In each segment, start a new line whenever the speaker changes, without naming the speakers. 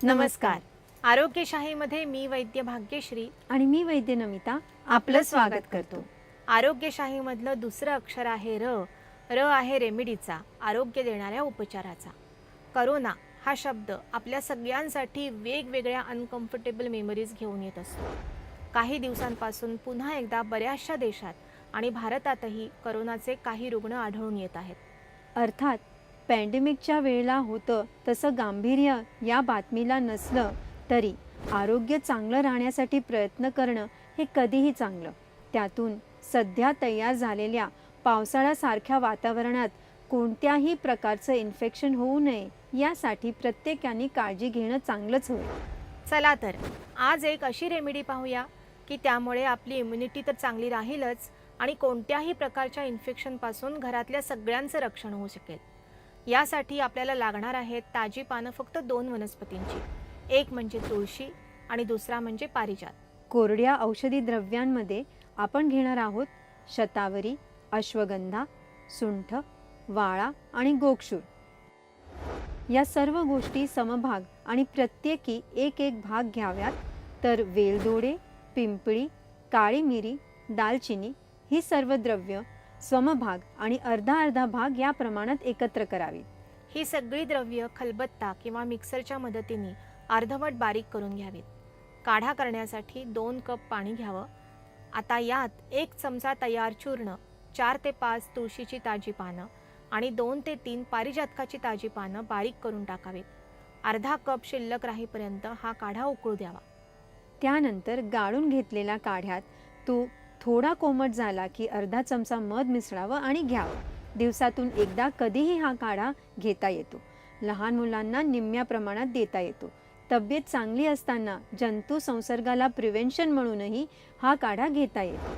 नमस्कार. आरोग्यशाहीमध्ये मी वैद्य भाग्यश्री
आणि मी वैद्य नमिता
आपलं स्वागत करतो. आरोग्यशाहीमधलं दुसरं अक्षर आहे र. र आहे रेमेडीचा, आरोग्य देणाऱ्या उपचाराचा. करोना हा शब्द आपल्या सगळ्यांसाठी वेगवेगळ्या अनकम्फर्टेबल मेमरीज घेऊन येत असतो. काही दिवसांपासून पुन्हा एकदा बऱ्याचशा देशात आणि भारतातही करोनाचे काही रुग्ण आढळून येत आहेत.
अर्थात पॅन्डेमिकच्या वेळेला होतं तसं गांभीर्य या बातमीला नसलं तरी आरोग्य चांगलं राहण्यासाठी प्रयत्न करणं हे कधीही चांगलं. त्यातून सध्या तयार झालेल्या पावसाळ्यासारख्या वातावरणात कोणत्याही प्रकारचं इन्फेक्शन होऊ नये यासाठी प्रत्येकाने काळजी घेणं चांगलंच होईल.
चला तर आज एक अशी रेमेडी पाहूया की त्यामुळे आपली इम्युनिटी तर चांगली राहीलच आणि कोणत्याही प्रकारच्या इन्फेक्शनपासून घरातल्या सगळ्यांचं रक्षण होऊ शकेल. यासाठी आपल्याला लागणार आहेत ताजी पानं फक्त 2 वनस्पतींची. एक म्हणजे तुळशी आणि दुसरा म्हणजे पारिजात.
कोरड्या औषधी द्रव्यांमध्ये आपण घेणार आहोत शतावरी, अश्वगंधा, सुंठ, वाळा आणि गोक्षूर. या सर्व गोष्टी समभाग आणि प्रत्येकी एक एक भाग घ्याव्यात. तर वेलदोडे, पिंपळी, काळी मिरी, दालचिनी ही सर्व द्रव्य समभाग आणि अर्धा भाग या प्रमाणात एकत्र करावी.
ही सगळी द्रव्य खलबत्ता किंवा मिक्सरच्या मदतीने अर्धवट बारीक करून घ्यावीत. काढा करण्यासाठी 2 कप पाणी घ्यावं. आता यात 1 चमचा तयार चूर्ण, 4 ते 5 तुळशीची ताजी पानं आणि 2 ते 3 पारिजातकाची ताजी पानं बारीक करून टाकावीत. अर्धा कप शिल्लक राहीपर्यंत हा काढा उकळू द्यावा.
त्यानंतर गाळून घेतलेल्या काढ्यात तो थोडा कोमट झाला की अर्धा चमचा मध मिसळावं आणि घ्यावं. दिवसातून एकदा कधीही हा काढा घेता येतो. लहान मुलांना निम्म्या प्रमाणात देता येतो. तब्येत चांगली असताना जंतू संसर्गाला प्रिव्हेन्शन म्हणूनही हा काढा घेता येतो.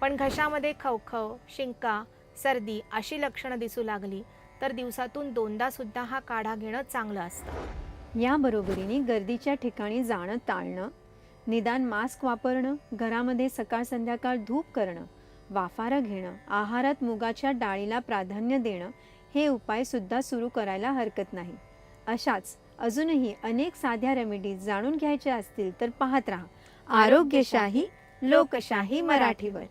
पण घशामध्ये खवखव, शिंका, सर्दी अशी लक्षणं दिसू लागली तर दिवसातून 2दा सुद्धा हा काढा घेणं चांगलं असतं.
याबरोबरीने गर्दीच्या ठिकाणी जाणं टाळणं, निदान मास्क वापरणं, घरामध्ये सकाळ संध्याकाळ धूप करणं, वाफारा घेणं, आहारात मुगाच्या डाळीला प्राधान्य देणं हे उपाय सुद्धा सुरू करायला हरकत नाही. अशाच अजूनही अनेक साध्या रेमेडीज जाणून घ्यायच्या असतील तर पाहत राहा आरोग्यशाही लोकशाही मराठीवर.